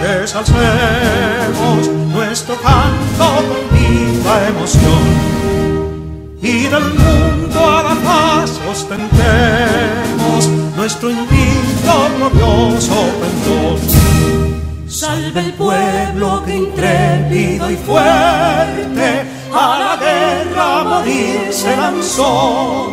Desalcemos nuestro canto con viva emoción y del mundo a la paz ostentemos nuestro invicto glorioso pendón. Salve el pueblo que intrépido y fuerte a la guerra a morir se lanzó,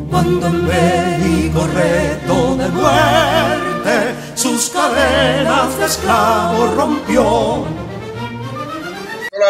cuando en bélico reto de muerte sus cadenas de esclavos rompió.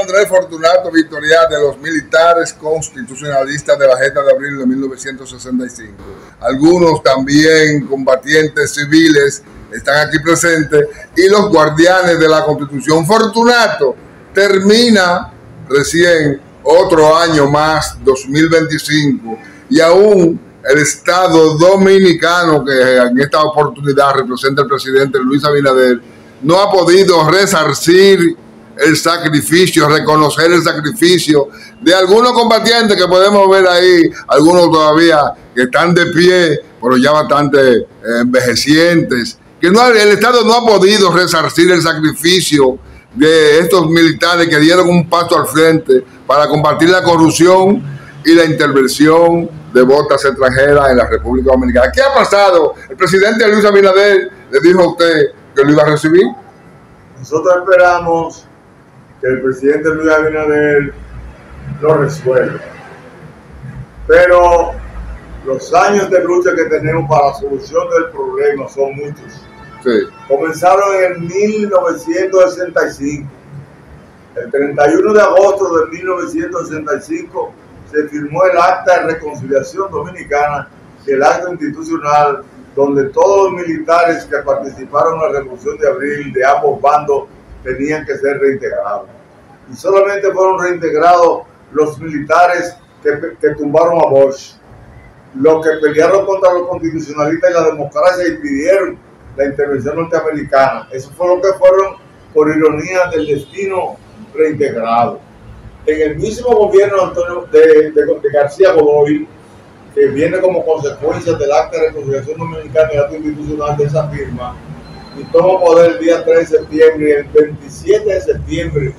Andrés Fortunato Victorial, de los militares constitucionalistas de la Gesta de Abril de 1965. Algunos también combatientes civiles están aquí presentes y los guardianes de la Constitución. Fortunato termina recién otro año más, 2025, y aún el Estado dominicano, que en esta oportunidad representa el presidente Luis Abinader, no ha podido resarcir el sacrificio, reconocer el sacrificio de algunos combatientes que podemos ver ahí, algunos todavía que están de pie, pero ya bastante envejecientes, que no, el Estado no ha podido resarcir el sacrificio de estos militares que dieron un paso al frente para combatir la corrupción y la intervención de botas extranjeras en la República Dominicana. ¿Qué ha pasado? El presidente Luis Abinader le dijo a usted que lo iba a recibir. Nosotros esperamos que el presidente Luis Abinader lo resuelva, pero los años de lucha que tenemos para la solución del problema son muchos. Sí. Comenzaron en 1965. El 31 de agosto de 1965 se firmó el Acta de Reconciliación Dominicana, el acto institucional donde todos los militares que participaron en la Revolución de Abril de ambos bandos tenían que ser reintegrados. Y solamente fueron reintegrados los militares que tumbaron a Bosch, los que pelearon contra los constitucionalistas y la democracia y pidieron la intervención norteamericana. Esos fueron los que fueron, por ironía del destino, reintegrados. En el mismo gobierno de García Godoy, que viene como consecuencia del Acta de Reconciliación Dominicana y el acto institucional de esa firma, y toma poder el día 3 de septiembre, y el 27 de septiembre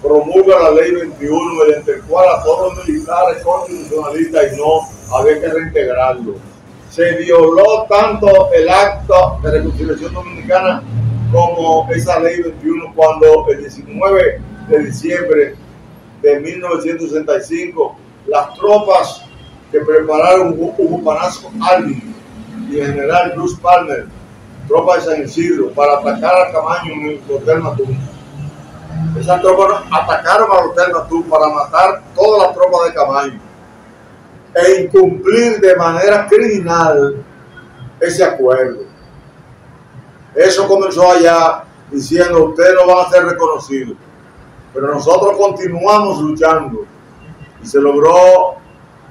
promulga la ley 21, mediante el cual a todos los militares constitucionalistas y no había que reintegrarlo. Se violó tanto el Acta de Reconciliación Dominicana como esa ley 21 cuando el 19 de diciembre de 1965 las tropas que prepararon Hugo Panasco Alvin y el general Bruce Palmer, tropas de San Isidro, para atacar a Camaño en el Hotel Matún. Esas tropas atacaron al Hotel Matún para matar todas las tropas de Camaño e incumplir de manera criminal ese acuerdo. Eso comenzó allá diciendo: ustedes no van a ser reconocidos. Pero nosotros continuamos luchando y se logró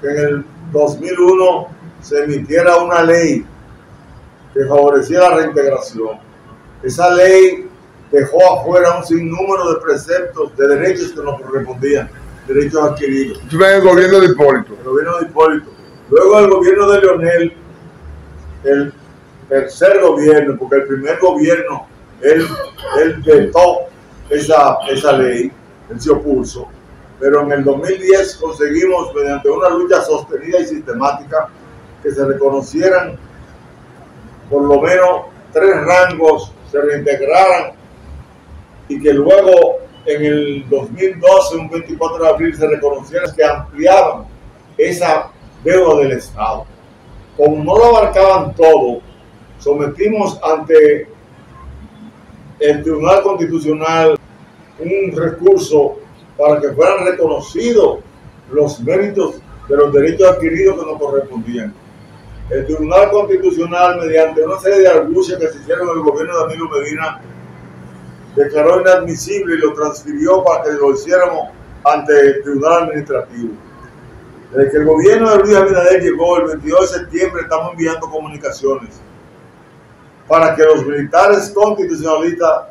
que en el 2001 se emitiera una ley que favorecía la reintegración. Esa ley dejó afuera un sinnúmero de preceptos de derechos que nos correspondían, derechos adquiridos. En el gobierno de Hipólito. El gobierno de Hipólito. Luego el gobierno de Leonel, el tercer gobierno, porque el primer gobierno, él vetó esa ley, él se opuso, pero en el 2010 conseguimos, mediante una lucha sostenida y sistemática, que se reconocieran por lo menos 3 rangos, se reintegraran, y que luego en el 2012, un 24 de abril, se reconocieran que ampliaban esa deuda del Estado. Como no lo abarcaban todo, sometimos ante el Tribunal Constitucional un recurso para que fueran reconocidos los méritos de los derechos adquiridos que nos correspondían. El Tribunal Constitucional, mediante una serie de argucias que se hicieron en el gobierno de Danilo Medina, declaró inadmisible y lo transfirió para que lo hiciéramos ante el Tribunal Administrativo. Desde que el gobierno de Luis Abinader llegó el 22 de septiembre, estamos enviando comunicaciones para que los militares constitucionalistas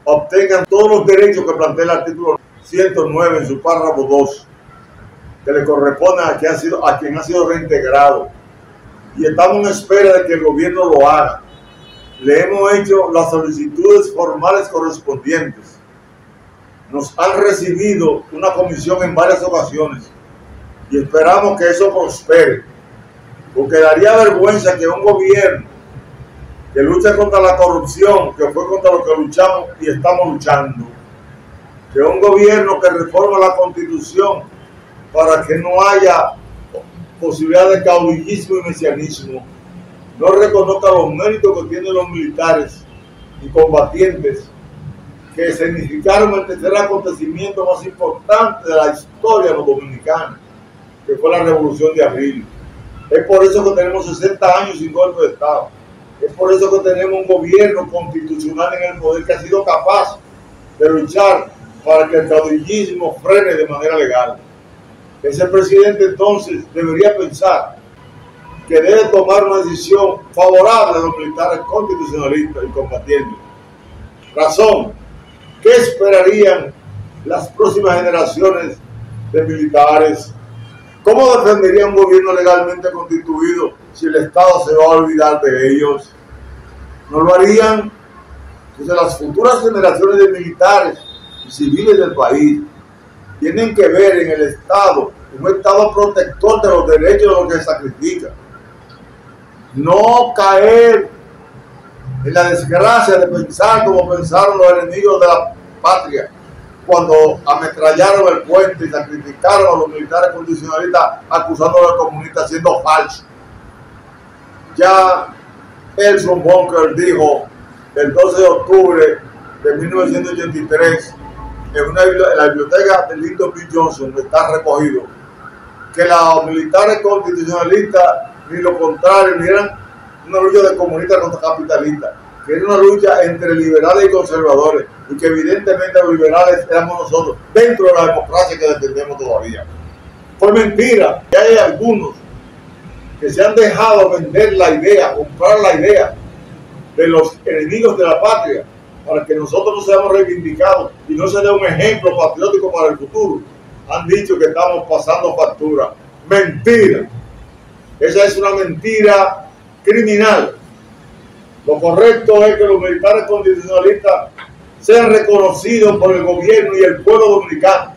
obtengan todos los derechos que plantea el artículo 109 en su párrafo 2, que le corresponden a quien ha sido reintegrado. Y estamos en espera de que el gobierno lo haga. le hemos hecho las solicitudes formales correspondientes. Nos han recibido una comisión en varias ocasiones y esperamos que eso prospere, porque daría vergüenza que un gobierno que lucha contra la corrupción, que fue contra lo que luchamos y estamos luchando, que un gobierno que reforma la Constitución para que no haya posibilidad de caudillismo y mesianismo, no reconozca los méritos que tienen los militares y combatientes que significaron el tercer acontecimiento más importante de la historia de los dominicanos, que fue la Revolución de Abril. Es por eso que tenemos 60 años sin golpe de Estado. Es por eso que tenemos un gobierno constitucional en el poder que ha sido capaz de luchar para que el caudillismo frene de manera legal. Ese presidente entonces debería pensar que debe tomar una decisión favorable a los militares constitucionalistas y combatientes. Razón, ¿qué esperarían las próximas generaciones de militares? ¿Cómo defendería un gobierno legalmente constituido si el Estado se va a olvidar de ellos? No lo harían. Entonces las futuras generaciones de militares y civiles del país tienen que ver en el Estado un Estado protector de los derechos de los que se sacrifican. No caer en la desgracia de pensar como pensaron los enemigos de la patria cuando ametrallaron el puente y sacrificaron a los militares constitucionalistas acusándolos de comunistas siendo falsos. Ya Elson Bunker dijo el 12 de octubre de 1983 en la biblioteca de Lyndon B. Johnson, está recogido, que los militares constitucionalistas ni lo contrario, ni eran una lucha de comunistas contra capitalistas, que era una lucha entre liberales y conservadores, y que evidentemente los liberales éramos nosotros, dentro de la democracia que defendemos todavía. Fue mentira, que hay algunos que se han dejado vender la idea, comprar la idea de los enemigos de la patria, para que nosotros no seamos reivindicados y no se dé un ejemplo patriótico para el futuro. Han dicho que estamos pasando factura. Mentira. Esa es una mentira criminal. Lo correcto es que los militares constitucionalistas sean reconocidos por el gobierno y el pueblo dominicano.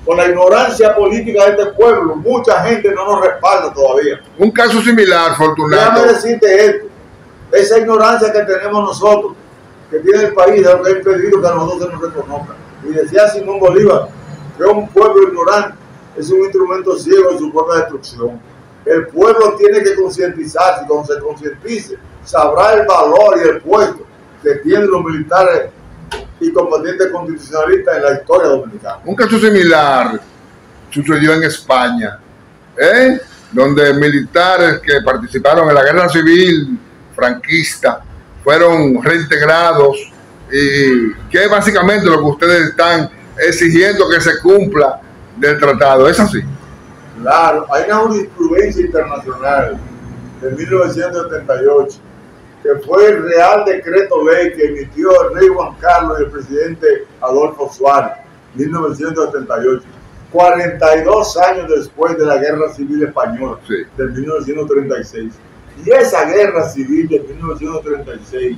Con la ignorancia política de este pueblo, mucha gente no nos respalda todavía. Un caso similar, Fortunato. Déjame decirte esto. Esa ignorancia que tenemos nosotros, que tiene el país, es lo que ha impedido que a nosotros se nos reconozcan. Y decía Simón Bolívar que un pueblo ignorante es un instrumento ciego de su propia destrucción. El pueblo tiene que concientizarse, y cuando se concientice, sabrá el valor y el puesto que tienen los militares y combatientes constitucionalistas en la historia dominicana. Un caso similar sucedió en España, donde militares que participaron en la guerra civil franquista fueron reintegrados, y que es básicamente lo que ustedes están exigiendo que se cumpla del tratado. ¿Es así? Claro, hay una jurisprudencia internacional de 1978 que fue el Real Decreto Ley que emitió el rey Juan Carlos y el presidente Adolfo Suárez, 1978, 42 años después de la Guerra Civil Española, sí, de 1936. Y esa Guerra Civil de 1936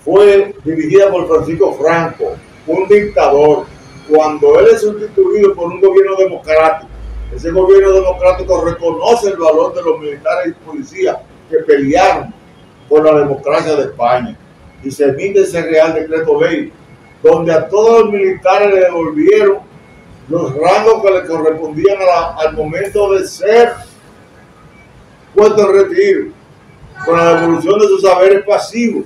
fue dirigida por Francisco Franco, un dictador. Cuando él es sustituido por un gobierno democrático, ese gobierno democrático reconoce el valor de los militares y policías que pelearon por la democracia de España, y se emite ese Real Decreto Ley, donde a todos los militares le devolvieron los rangos que le correspondían al momento de ser puesto en retiro, con la devolución de sus saberes pasivos.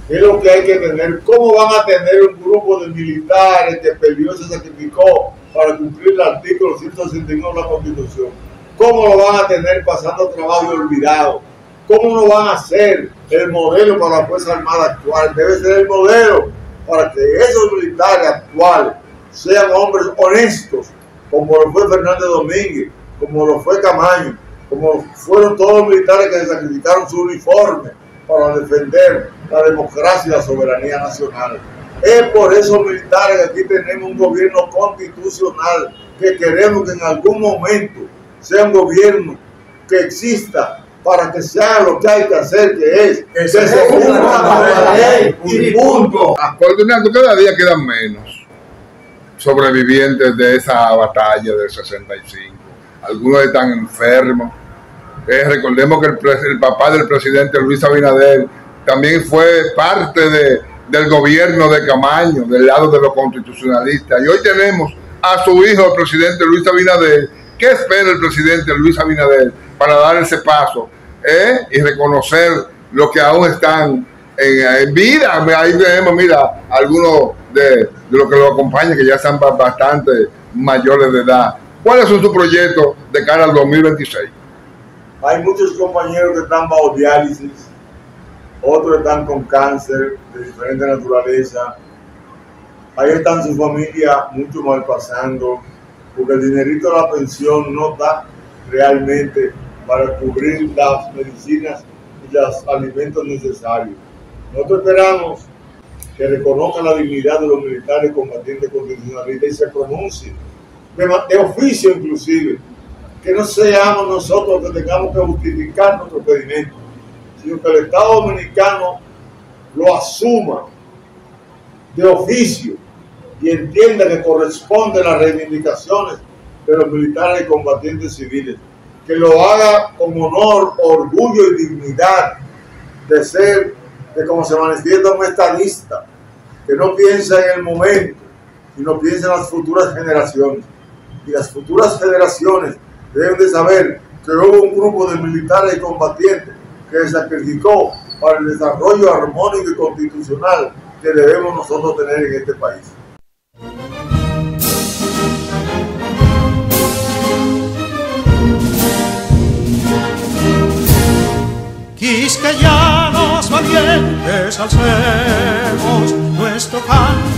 Es lo que hay que tener. ¿Cómo van a tener un grupo de militares que peleó y se sacrificó para cumplir el artículo 161 de la Constitución? ¿Cómo lo van a tener pasando trabajo y olvidado? ¿Cómo no van a ser el modelo para la Fuerza Armada actual? Debe ser el modelo para que esos militares actuales sean hombres honestos, como lo fue Fernández Domínguez, como lo fue Camaño, como fueron todos los militares que sacrificaron su uniforme para defender la democracia y la soberanía nacional. Es por esos militares que aquí tenemos un gobierno constitucional, que queremos que en algún momento sea un gobierno que exista para que se haga lo que hay que hacer, que es que se cumpla la ley y punto. Afortunadamente, cada día quedan menos sobrevivientes de esa batalla del 65. Algunos están enfermos. Recordemos que el papá del presidente Luis Abinader también fue parte del gobierno de Camaño, del lado de los constitucionalistas. Y hoy tenemos a su hijo, el presidente Luis Abinader. ¿Qué espera el presidente Luis Abinader para dar ese paso y reconocer los que aún están en vida? Ahí tenemos, mira, algunos de los que lo acompañan, que ya están bastante mayores de edad. ¿Cuáles son sus proyectos de cara al 2026? Hay muchos compañeros que están bajo diálisis, otros están con cáncer de diferente naturaleza. Ahí están sus familias mucho mal pasando, porque el dinerito de la pensión no da realmente para cubrir las medicinas y los alimentos necesarios. Nosotros esperamos que reconozcan la dignidad de los militares combatientes constitucionalistas y se pronuncien, de oficio inclusive, que no seamos nosotros los que tengamos que justificar nuestro pedimento, sino que el Estado Dominicano lo asuma de oficio y entienda que corresponden las reivindicaciones de los militares y combatientes civiles, que lo haga con honor, orgullo y dignidad de como se manifiesta un estadista, que no piensa en el momento, sino piensa en las futuras generaciones. Y las futuras generaciones deben de saber que hubo un grupo de militares y combatientes que se sacrificó para el desarrollo armónico y constitucional que debemos nosotros tener en este país. Quisqueyanos valientes alcemos nuestro canto